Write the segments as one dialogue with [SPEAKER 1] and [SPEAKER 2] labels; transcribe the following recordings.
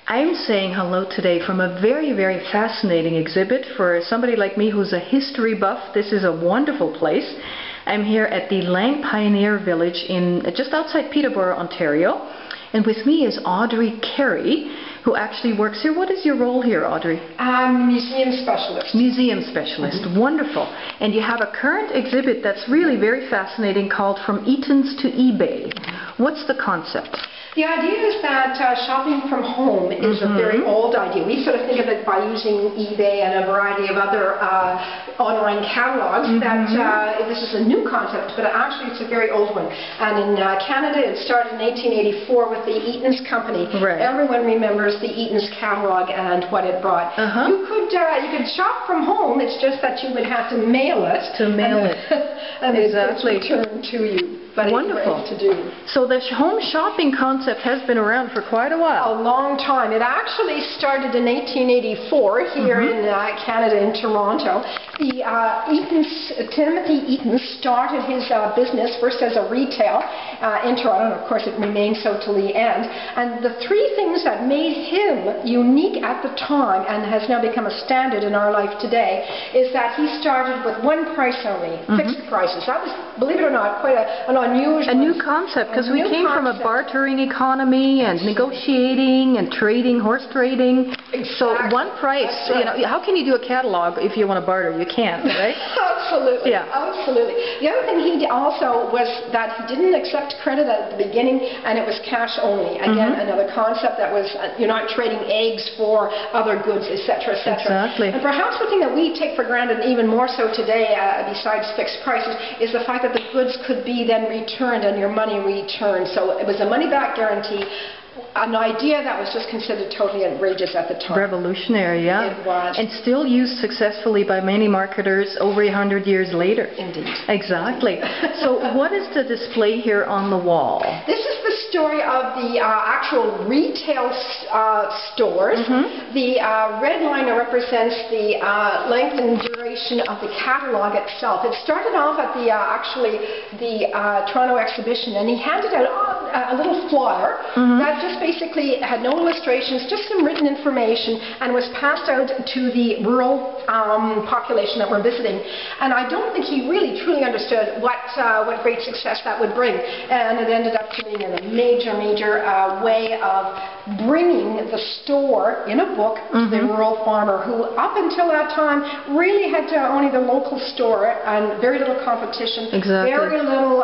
[SPEAKER 1] I'm saying hello today from a very, very fascinating exhibit for somebody like me who's a history buff. This is a wonderful place. I'm here at the Lang Pioneer Village in just outside Peterborough, Ontario. And with me is Audrey Carey, who actually works here. What is your role here, Audrey?
[SPEAKER 2] I'm museum specialist.
[SPEAKER 1] Museum specialist. Wonderful. And you have a current exhibit that's really very fascinating called From Eaton's to eBay. What's the concept?
[SPEAKER 2] The idea is that shopping from home is a very old idea. We sort of think of it by using eBay and a variety of other online catalogs. That this is a new concept, but actually it's a very old one. And in Canada, it started in 1884 with the Eaton's company.
[SPEAKER 1] Right.
[SPEAKER 2] Everyone remembers the Eaton's catalog and what it brought. You could shop from home. It's just that you would have to mail it. And
[SPEAKER 1] exactly.
[SPEAKER 2] It's returned to you. But
[SPEAKER 1] wonderful.
[SPEAKER 2] To do.
[SPEAKER 1] So the home shopping concept has been around for quite a while.
[SPEAKER 2] A long time. It actually started in 1884 here in Canada, in Toronto. The Timothy Eaton started his business first as a retail in Toronto, and of course it remained so till the end. And the three things that made him unique at the time and has now become a standard in our life today is that he started with one price only, fixed prices. That was, believe it or not, quite an unusual.
[SPEAKER 1] A new concept, because we came from a bartering economy and negotiating and trading, horse trading.
[SPEAKER 2] Exactly.
[SPEAKER 1] So one price,
[SPEAKER 2] right.
[SPEAKER 1] You know, how can you do a catalog if you want to barter? You can't, right?
[SPEAKER 2] Absolutely.
[SPEAKER 1] Yeah.
[SPEAKER 2] Absolutely. The other thing he also was that he didn't accept credit at the beginning, and it was cash only. Again, another concept that was you're not trading eggs for other goods, etc., etc.
[SPEAKER 1] Exactly.
[SPEAKER 2] And perhaps the thing that we take for granted, even more so today, besides fixed prices, is the fact that the goods could be then returned and your money returned. So it was a money-back guarantee. An idea that was just considered totally outrageous at the time.
[SPEAKER 1] Revolutionary, yeah.
[SPEAKER 2] It was.
[SPEAKER 1] And still used successfully by many marketers over 100 years later.
[SPEAKER 2] Indeed.
[SPEAKER 1] Exactly. So what is the display here on the wall?
[SPEAKER 2] This is the story of the actual retail stores. The red line represents the length and duration of the catalog itself. It started off at the Toronto exhibition, and he handed out a little flyer that just basically had no illustrations, just some written information, and was passed out to the rural population that we're visiting. And I don't think he really truly understood what great success that would bring. And it ended up being a major way of bringing the store in a book to the rural farmer, who up until that time really had only the local store and very little competition, very little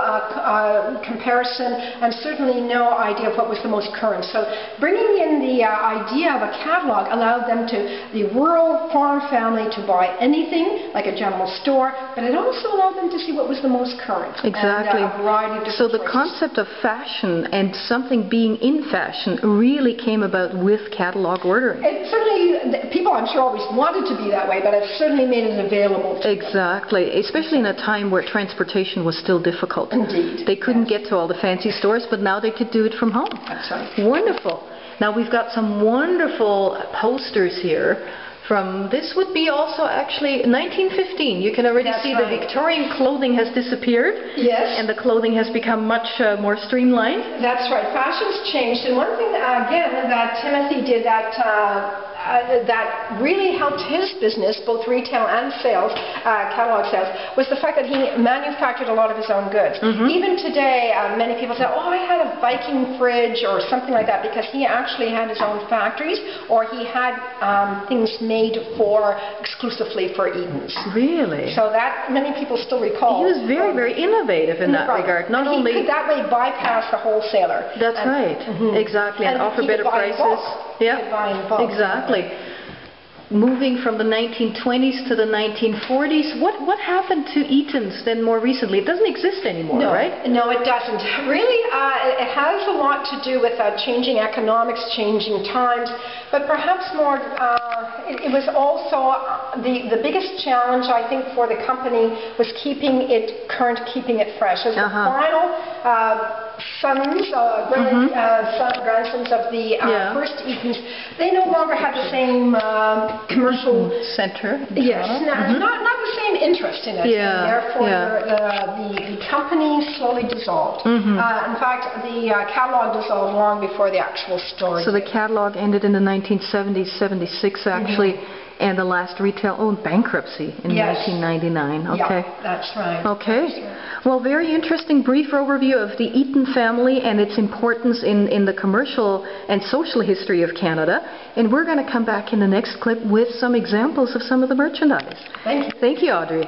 [SPEAKER 2] comparison, and certainly no idea of what was the most current. So bringing in the idea of a catalog allowed them the rural farm family to buy anything like a general store, but it also allowed them to see what was the most current.
[SPEAKER 1] Exactly.
[SPEAKER 2] And a variety of different
[SPEAKER 1] so the
[SPEAKER 2] choices.
[SPEAKER 1] concept of fashion and something being in fashion really came about with catalog ordering.
[SPEAKER 2] It certainly, people I'm sure always wanted to be that way, but it certainly made it available to
[SPEAKER 1] Exactly, especially in a time where transportation was still difficult.
[SPEAKER 2] Indeed.
[SPEAKER 1] They couldn't get to all the fancy stores, but now they could do it from home.
[SPEAKER 2] That's right.
[SPEAKER 1] Wonderful. Now we've got some wonderful posters here. From this would be also actually 1915. You can already see the Victorian clothing has disappeared.
[SPEAKER 2] Yes.
[SPEAKER 1] And the clothing has become much more streamlined.
[SPEAKER 2] That's right. Fashion's changed. And one thing, again, that Timothy did that really helped his business, both retail and sales, catalog sales, was the fact that he manufactured a lot of his own goods. Even today, many people say, oh, I had a Viking fridge or something like that, because he actually had his own factories, or he had things made exclusively for Eaton's.
[SPEAKER 1] Really?
[SPEAKER 2] So that many people still recall.
[SPEAKER 1] He was very, very innovative in that regard. Not only
[SPEAKER 2] he could that way bypass the wholesaler.
[SPEAKER 1] That's right. Exactly, and offer better prices. Yeah. Exactly. Moving from the 1920s to the 1940s, what happened to Eaton's then more recently? It doesn't exist anymore, right?
[SPEAKER 2] No, it doesn't. Really, it has a lot to do with changing economics, changing times, but perhaps more, it was also the biggest challenge, I think, for the company was keeping it current, keeping it fresh. As the final sons, grandsons of the first Eatons, they no longer had the same commercial
[SPEAKER 1] center.
[SPEAKER 2] Yes, not the same interest in it. And therefore, the company slowly dissolved. In fact, the catalog dissolved long before the actual store.
[SPEAKER 1] So the catalog ended in the 1970s, 76 actually. And the last retail owned bankruptcy in 1999. Okay.
[SPEAKER 2] Yeah, that's right.
[SPEAKER 1] Okay. Well, very interesting brief overview of the Eaton family and its importance in the commercial and social history of Canada. And we're going to come back in the next clip with some examples of some of the merchandise.
[SPEAKER 2] Thank you.
[SPEAKER 1] Thank you, Audrey.